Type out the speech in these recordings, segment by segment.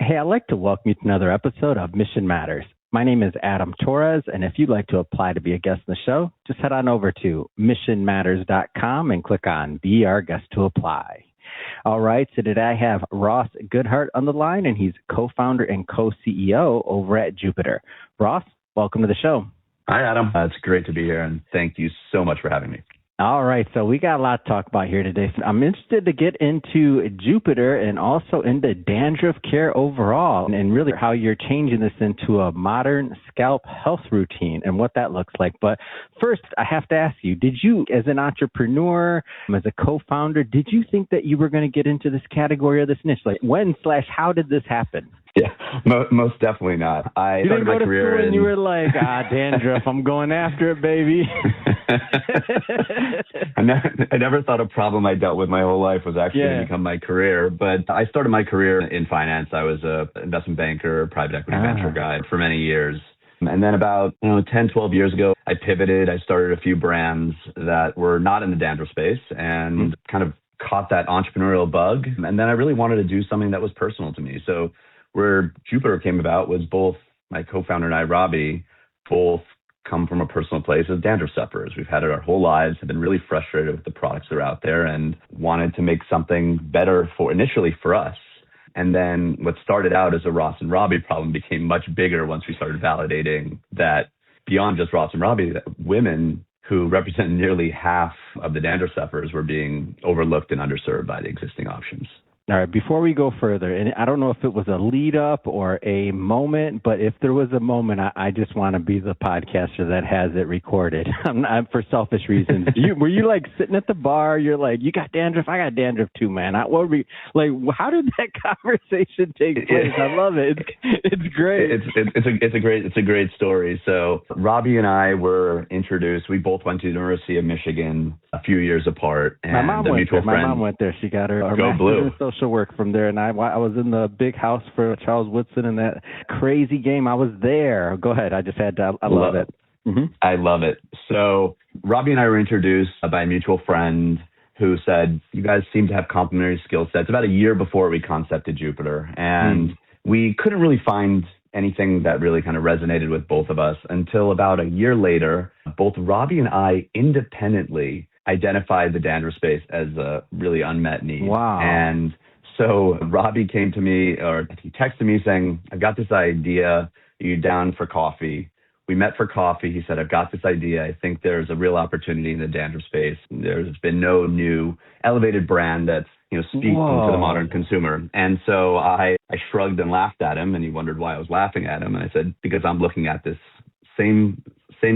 Hey, I'd like to welcome you to another episode of Mission Matters. My name is Adam Torres, and if you'd like to apply to be a guest in the show, just head on over to missionmatters.com and click on Be Our Guest to Apply. All right, so today I have Ross Goodhart on the line, and he's co-founder and co-CEO over at Jupiter. Ross, welcome to the show. Hi, Adam. It's great to be here, and thank you so much for having me. All right, so we got a lot to talk about here today. So I'm interested to get into Jupiter and also into dandruff care overall, and really how you're changing this into a modern scalp health routine and what that looks like. But first, I have to ask you, did you, as an entrepreneur, as a co-founder, did you think that you were going to get into this category or this niche? Like when/how did this happen? Yeah, most definitely not. You didn't go to school and you were like, dandruff, I'm going after it, baby. I never thought a problem I dealt with my whole life was actually going to become my career. But I started my career in finance. I was an investment banker, private equity venture guy for many years. And then about 10, 12 years ago, I pivoted. I started a few brands that were not in the dandruff space and kind of caught that entrepreneurial bug. And then I really wanted to do something that was personal to me. So where Jupiter came about was both my co-founder and I, Robbie, both come from a personal place as dandruff sufferers. We've had it our whole lives, have been really frustrated with the products that are out there and wanted to make something better initially for us. And then what started out as a Ross and Robbie problem became much bigger once we started validating that beyond just Ross and Robbie, that women who represent nearly half of the dandruff sufferers were being overlooked and underserved by the existing options. All right, before we go further, and I don't know if it was a lead up or a moment, but if there was a moment, I just want to be the podcaster that has it recorded. I'm for selfish reasons. Were you like sitting at the bar? You're like, you got dandruff? I got dandruff too, man. How did that conversation take place? I love it. It's great. It's a great story. So Robbie and I were introduced. We both went to the University of Michigan a few years apart. And my mom went there. My mom went there. She got her Go Blue. Social work from there, and I was in the big house for Charles Woodson in that crazy game. I was there. Go ahead. I just had to. I love it. Mm-hmm. I love it. So Robbie and I were introduced by a mutual friend who said, you guys seem to have complementary skill sets. About a year before we concepted Jupiter, and we couldn't really find anything that really kind of resonated with both of us until about a year later. Both Robbie and I independently identified the dandruff space as a really unmet need. Wow. And so Robbie came to me, or he texted me saying, I've got this idea. Are you down for coffee? We met for coffee. He said, I've got this idea. I think there's a real opportunity in the dandruff space. There's been no new elevated brand that's speaks to the modern consumer. And so I shrugged and laughed at him, and he wondered why I was laughing at him. And I said, because I'm looking at this same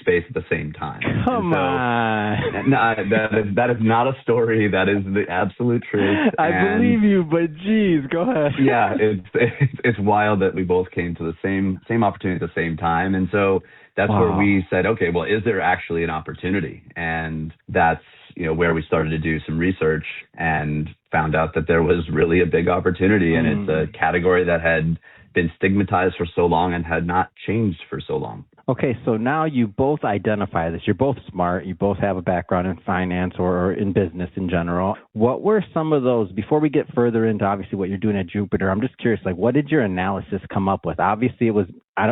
space at the same time. Come on. That is not a story. That is the absolute truth. I believe you, but geez, go ahead. Yeah, it's wild that we both came to the same opportunity at the same time. And so that's where we said, okay, well, is there actually an opportunity? And that's where we started to do some research and found out that there was really a big opportunity. And it's a category that had been stigmatized for so long and had not changed for so long. Okay, so now you both identify this. You're both smart. You both have a background in finance or in business in general. What were some of those, before we get further into obviously what you're doing at Jupiter, I'm just curious, like what did your analysis come up with? Obviously it was,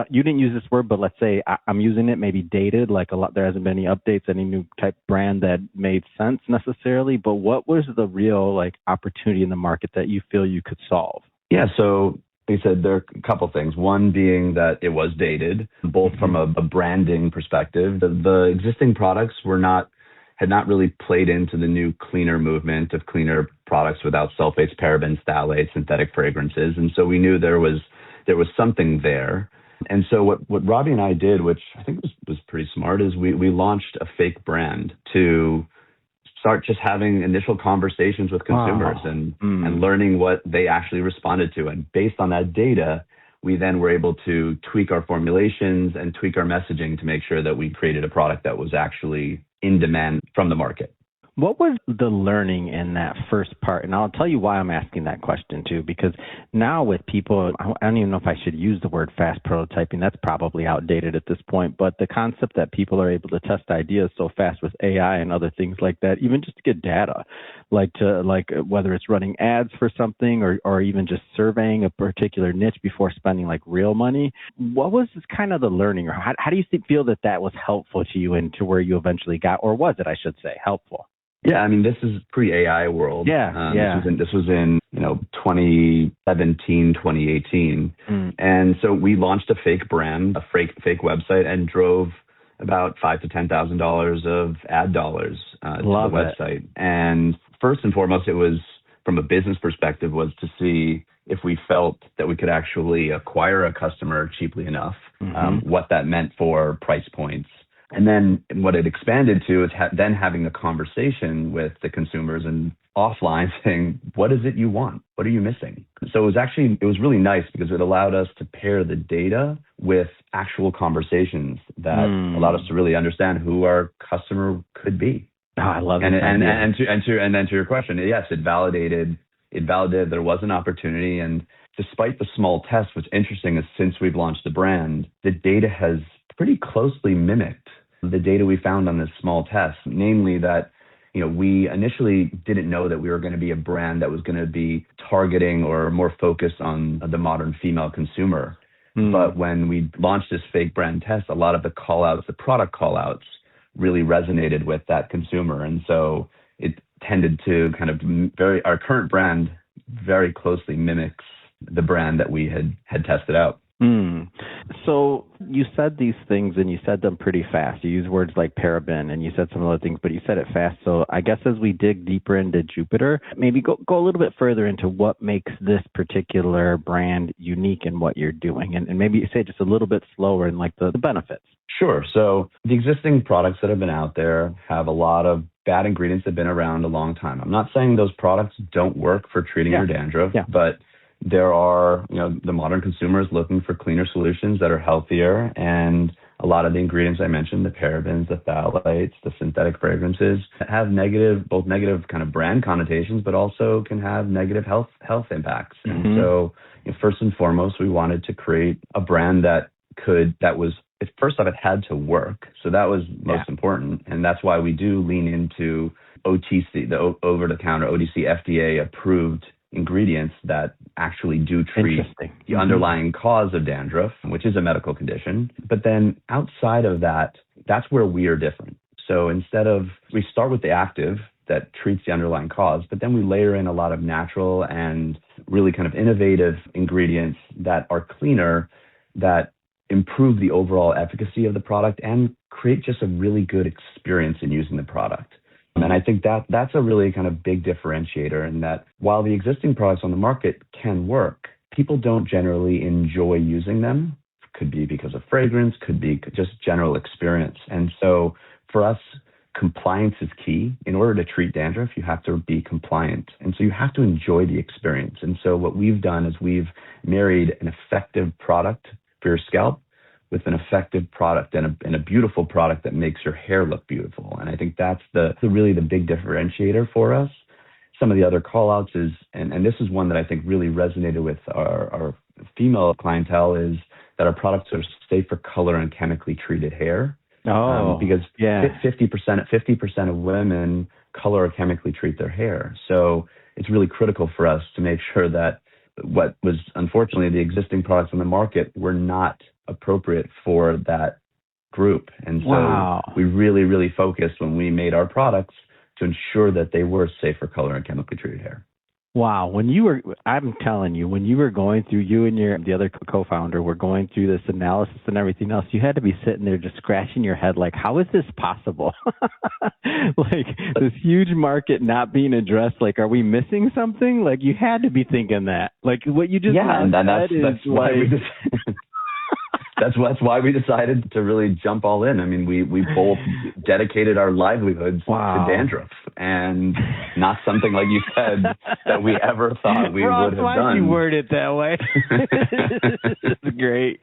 you didn't use this word, but let's say I'm using it, maybe dated, like there hasn't been any updates, any new type brand that made sense necessarily, but what was the real opportunity in the market that you feel you could solve? Yeah, so he said there are a couple things. One being that it was dated, both from a branding perspective. The existing products had not really played into the new cleaner movement of cleaner products without sulfates, parabens, phthalates, synthetic fragrances. And so we knew there was something there. And so what Robbie and I did, which I think was pretty smart, is we launched a fake brand to start just having initial conversations with consumers and learning what they actually responded to. And based on that data, we then were able to tweak our formulations and tweak our messaging to make sure that we created a product that was actually in demand from the market. What was the learning in that first part? And I'll tell you why I'm asking that question too, because now with people, I don't even know if I should use the word fast prototyping. That's probably outdated at this point. But the concept that people are able to test ideas so fast with AI and other things like that, even just to get data, like whether it's running ads for something or even just surveying a particular niche before spending like real money. What was kind of the learning, or how do you feel that was helpful to you and to where you eventually got, or was it, I should say, helpful? Yeah, I mean, this is pre-AI world. Yeah. This was in 2017, 2018. And so we launched a fake brand, a fake website, and drove about $5,000 to $10,000 of ad dollars to the website. And first and foremost, it was, from a business perspective, was to see if we felt that we could actually acquire a customer cheaply enough, what that meant for price points. And then what it expanded to is then having a conversation with the consumers and offline saying, what is it you want? What are you missing? So it was really nice because it allowed us to pair the data with actual conversations that allowed us to really understand who our customer could be. Oh, I love it. And then to your question, yes, it validated there was an opportunity. And despite the small test, what's interesting is since we've launched the brand, the data has pretty closely mimicked the data we found on this small test, namely that we initially didn't know that we were going to be a brand that was going to be targeting or more focused on the modern female consumer. But when we launched this fake brand test, a lot of the call-outs, the product call-outs, really resonated with that consumer. And so it tended to kind of our current brand very closely mimics the brand that we had tested out. So you said these things and you said them pretty fast. You used words like paraben and you said some other things, but you said it fast. So I guess as we dig deeper into Jupiter, maybe go a little bit further into what makes this particular brand unique in what you're doing. And maybe you say just a little bit slower and like the benefits. Sure. So the existing products that have been out there have a lot of bad ingredients that have been around a long time. I'm not saying those products don't work for treating your dandruff, but there are, the modern consumer is looking for cleaner solutions that are healthier. And a lot of the ingredients I mentioned, the parabens, the phthalates, the synthetic fragrances, have both negative kind of brand connotations, but also can have negative health impacts. And so first and foremost, we wanted to create a brand that was, first off, it had to work. So that was most important. And that's why we do lean into OTC, the over-the-counter OTC FDA approved ingredients that actually do treat the underlying cause of dandruff, which is a medical condition. But then outside of that, that's where we are different. So we start with the active that treats the underlying cause, but then we layer in a lot of natural and really kind of innovative ingredients that are cleaner, that improve the overall efficacy of the product and create just a really good experience in using the product. And I think that's a really kind of big differentiator, in that while the existing products on the market can work, people don't generally enjoy using them. Could be because of fragrance, could be just general experience. And so for us, compliance is key. In order to treat dandruff, you have to be compliant. And so you have to enjoy the experience. And so what we've done is we've married an effective product for your scalp with an effective product and a beautiful product that makes your hair look beautiful. And I think that's really the big differentiator for us. Some of the other call-outs is, and this is one that I think really resonated with our female clientele, is that our products are safe for color and chemically treated hair. Because 50% of women color or chemically treat their hair. So it's really critical for us to make sure that what was unfortunately the existing products on the market were not appropriate for that group. And so we really, really focused when we made our products to ensure that they were safe for color and chemically treated hair. Wow. I'm telling you, when you were going through, you and the other co-founder were going through this analysis and everything else, you had to be sitting there just scratching your head like, how is this possible? Like this huge market not being addressed. Like, are we missing something? Like you had to be thinking that. Like what you just said that's why we just... That's why we decided to really jump all in. I mean, we both dedicated our livelihoods to dandruff, and not something, like you said, that we ever thought we would have done. Why you word it that way? It's great.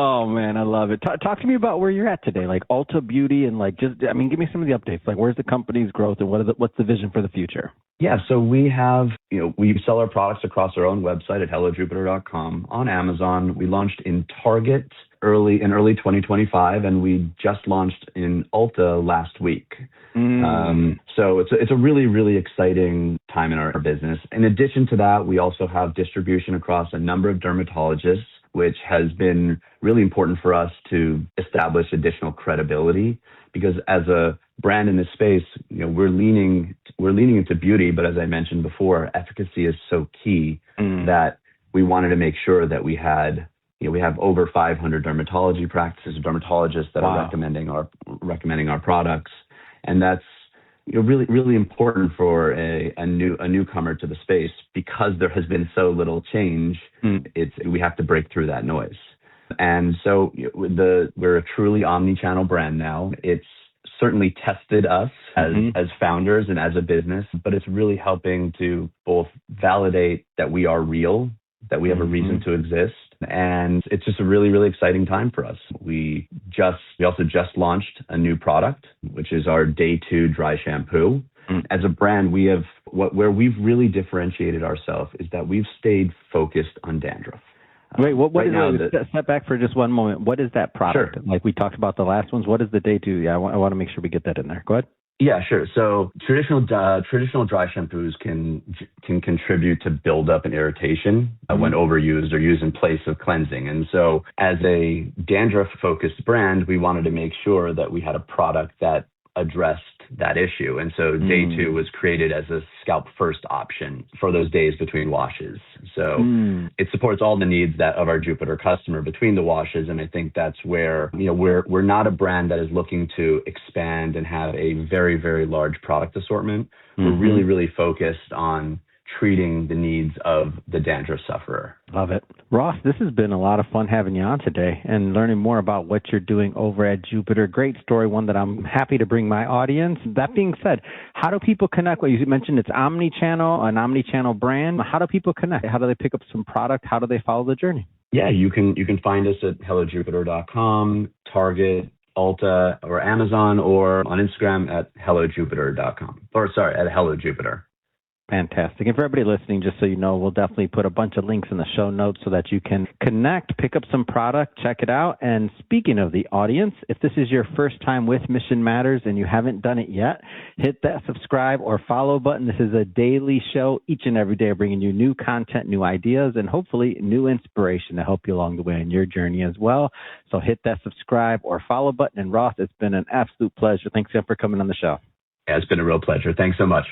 Oh man, I love it. Talk to me about where you're at today, like Ulta Beauty, and like just, I mean, give me some of the updates. Like, where's the company's growth, and what's the vision for the future? Yeah, so we have, we sell our products across our own website at hellojupiter.com, on Amazon. We launched in Target early 2025, and we just launched in Ulta last week. So it's a really, really exciting time in our business. In addition to that, we also have distribution across a number of dermatologists, which has been really important for us to establish additional credibility, because as a brand in this space, we're leaning into beauty, but as I mentioned before, efficacy is so key that we wanted to make sure that we had, we have over 500 dermatology practices, dermatologists that are recommending our products, and that's really, really important for a newcomer to the space, because there has been so little change. We have to break through that noise, and so we're a truly omni-channel brand now. It's certainly tested us as founders and as a business, but it's really helping to both validate that we are real, that we have a reason to exist. And it's just a really, really exciting time for us. We also just launched a new product, which is our Day 2 dry shampoo. As a brand, where we've really differentiated ourselves is that we've stayed focused on dandruff. Wait, step back for just one moment. What is that product? Sure. Like we talked about the last ones. What is the Day 2? Yeah, I want to make sure we get that in there. Go ahead. Yeah, sure. So traditional dry shampoos can contribute to buildup and irritation when overused or used in place of cleansing. And so as a dandruff-focused brand, we wanted to make sure that we had a product that addressed that issue. And so Day 2 was created as a scalp first option for those days between washes. So it supports all the needs of our Jupiter customer between the washes. And I think that's where, we're not a brand that is looking to expand and have a very, very large product assortment. We're really, really focused on treating the needs of the dandruff sufferer. Love it. Ross, this has been a lot of fun having you on today and learning more about what you're doing over at Jupiter. Great story, one that I'm happy to bring my audience. That being said, how do people connect? Well, you mentioned it's omni-channel, an omni-channel brand. How do people connect? How do they pick up some product? How do they follow the journey? Yeah, you can find us at hellojupiter.com, Target, Ulta, or Amazon, or on Instagram at hellojupiter.com. At hellojupiter. Fantastic. And for everybody listening, just so you know, we'll definitely put a bunch of links in the show notes so that you can connect, pick up some product, check it out. And speaking of the audience, if this is your first time with Mission Matters and you haven't done it yet, hit that subscribe or follow button. This is a daily show each and every day, bringing you new content, new ideas, and hopefully new inspiration to help you along the way in your journey as well. So hit that subscribe or follow button. And Ross, it's been an absolute pleasure. Thanks again for coming on the show. Yeah, it's been a real pleasure. Thanks so much.